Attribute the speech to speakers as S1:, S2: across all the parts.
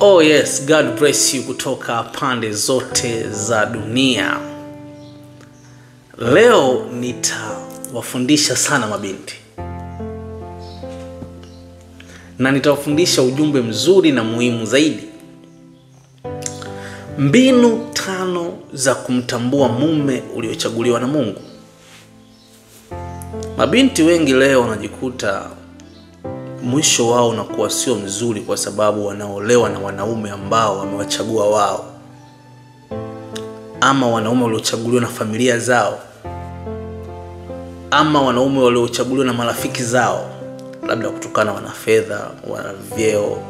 S1: Oh yes, God bless you kutoka pande zote za dunia. Leo nitawafundisha sana mabinti. Na nitawafundisha ujumbe mzuri na muhimu zaidi. Mbinu 5 za kumtambua mume uliochaguliwa na Mungu. Mabinti wengi leo wanajikuta mwisho wao unakuwa sio mzuri kwa sababu wanaolewa na wanaume ambao wamewachagua wao, ama wanaume waliochaguliwa na familia zao, ama wanaume waliochaguliwa na marafiki zao, labda kutokana wana fedha, wana vyeo,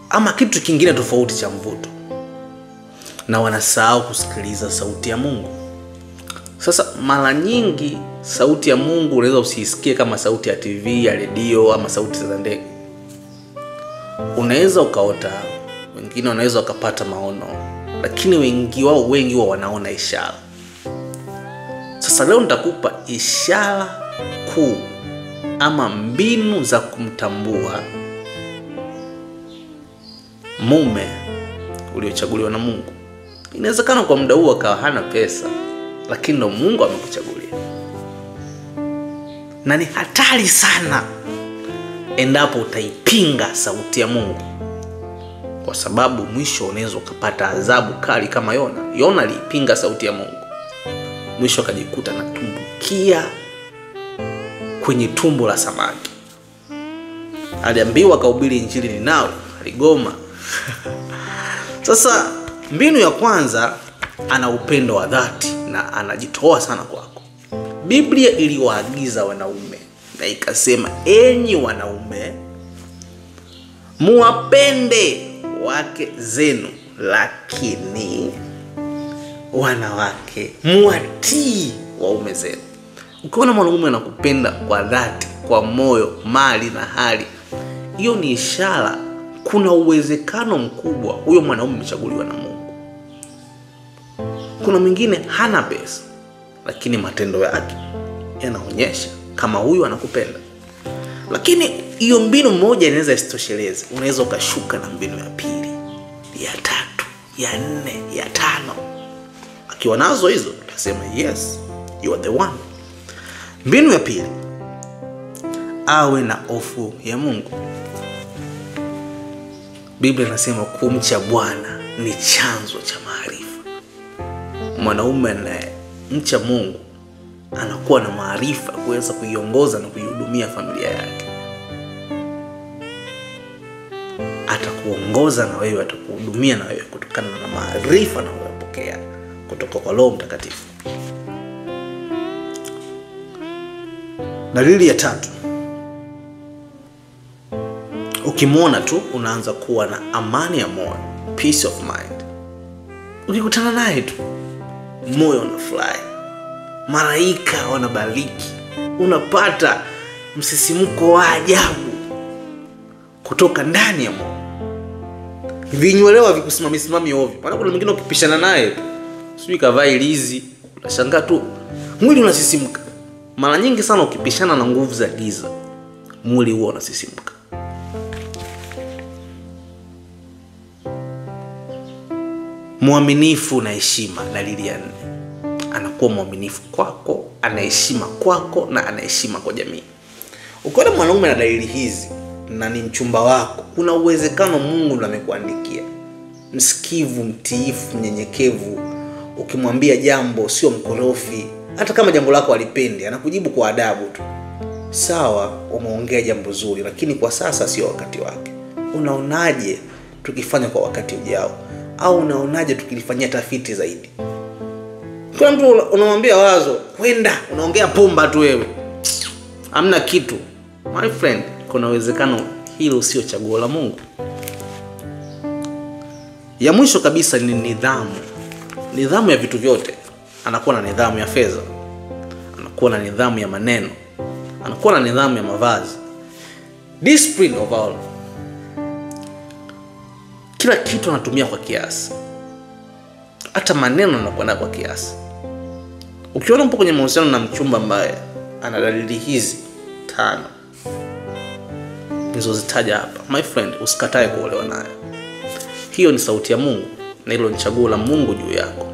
S1: ama kitu kingine tofauti cha mvuto, na wanasahau kusikiliza sauti ya Mungu. Sasa mara nyingi sauti ya Mungu unaweza usisikie kama sauti ya TV, ya redio, ama sauti za ndege. Unaweza ukaota, wengine wanaweza wakapata maono, lakini wengi wao wanaona ishara. Sasa leo nitakupa ishara kuu ama mbinu za kumtambua mume uliochaguliwa na Mungu. Inawezekana kwa muda huo akawa hana pesa, lakini ndo Mungu amekuchagulia. Na ni hatari sana endapo utaipinga sauti ya Mungu, kwa sababu mwisho unaweza ukapata adhabu kali kama Yona. Yona alipinga sauti ya Mungu, mwisho akajikuta anatumbukia kwenye tumbo la samaki. Aliambiwa kahubiri injili Ninawi, aligoma. Sasa mbinu ya kwanza, ana upendo wa dhati na anajitoa sana kwako. Biblia iliwaagiza wanaume na ikasema, enyi wanaume muwapende wake zenu, lakini wanawake muwatii waume zenu. Ukiona mwanaume anakupenda kwa dhati, kwa moyo, mali na hali, hiyo ni ishara kuna uwezekano mkubwa huyo mwanaume amechaguliwa na Mungu. Kuna mwingine hana pesa, lakini matendo yake yanaonyesha kama huyu anakupenda. Lakini hiyo mbinu moja inaweza isitosheleze. Unaweza ukashuka na mbinu ya pili, ya 3, ya 4, ya 5. Akiwa nazo hizo utasema yes, you are the one. Mbinu ya pili, awe na hofu ya Mungu. Biblia inasema kumcha Bwana ni chanzo cha maarifa. Mwanaume anayemcha Mungu anakuwa na maarifa kuweza kuiongoza na kuihudumia familia yake. Atakuongoza na wewe, atakuhudumia na wewe kutokana na maarifa anayopokea kutoka kwa Roho Mtakatifu. Dalili ya 3, ukimwona tu unaanza kuwa na amani ya moyo, peace of mind. Ukikutana naye tu moyo unafurahi, malaika wanabariki, unapata msisimko wa ajabu kutoka ndani ya moyo. Vinywelewa vikusimami ovyo. Maana kuna mwingine ukipishana naye sijui kavaa ilizi, unashangaa tu mwili unasisimka. Mara nyingi sana ukipishana na nguvu za giza, mwili huo unasisimka. Muaminifu na heshima, dalili ya 4. Anakuwa muaminifu kwako, anaheshima kwako na anaheshima kwa jamii. Ukiona mwanaume na dalili hizi na ni mchumba wako, kuna uwezekano Mungu ndo amekuandikia. Msikivu, mtiifu, mnyenyekevu. Ukimwambia jambo sio mkorofi, hata kama jambo lako alipendi, anakujibu kwa adabu tu. Sawa, umeongea jambo zuri, lakini kwa sasa sio wakati wake. Unaonaje tukifanya kwa wakati ujao? Au unaonaje tukilifanyia tafiti zaidi? Kwa mtu unamwambia wazo, kwenda unaongea pumba tu wewe, hamna kitu. My friend, kuna uwezekano hilo sio chaguo la Mungu. Ya mwisho kabisa ni nidhamu. Nidhamu ya vitu vyote. Anakuwa na nidhamu ya fedha, anakuwa na nidhamu ya maneno, anakuwa na nidhamu ya mavazi. Discipline of all. Kila kitu anatumia kwa kiasi, hata maneno anakuwa nayo kwa kiasi. Ukiona mpo kwenye mahusiano na mchumba ambaye ana dalili hizi 5, nilizozitaja hapa, my friend, usikatae kuolewa naye. Hiyo ni sauti ya Mungu na hilo ni chaguo la Mungu juu yako,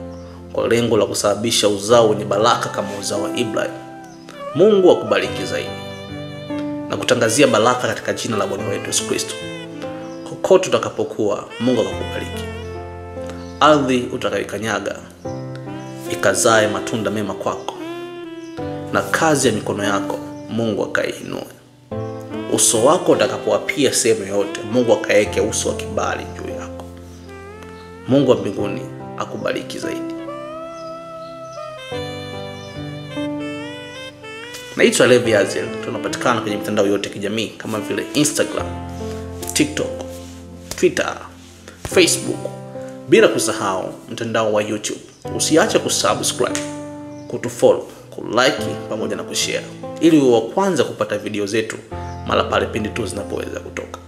S1: kwa lengo la kusababisha uzao wenye baraka kama uzao wa Ibrahim. Mungu akubariki zaidi na kutangazia baraka katika jina la Bwana wetu Yesu Kristo. Kokote utakapokuwa, Mungu akubariki. Ardhi utakayokanyaga ikazae matunda mema kwako, na kazi ya mikono yako Mungu akaiinue. Uso wako utakapoapia sehemu yote, Mungu akaeke uso wa kibali juu yako. Mungu wa mbinguni akubariki zaidi. Naitwa Levi Azel. Tunapatikana kwenye mitandao yote ya kijamii kama vile Instagram, TikTok, Twitter, Facebook, bila kusahau mtandao wa YouTube. Usiache kusubscribe, kutufollow, kulike pamoja na kushare ili uwe wa kwanza kupata video zetu mara pale pindi tu zinapoweza kutoka.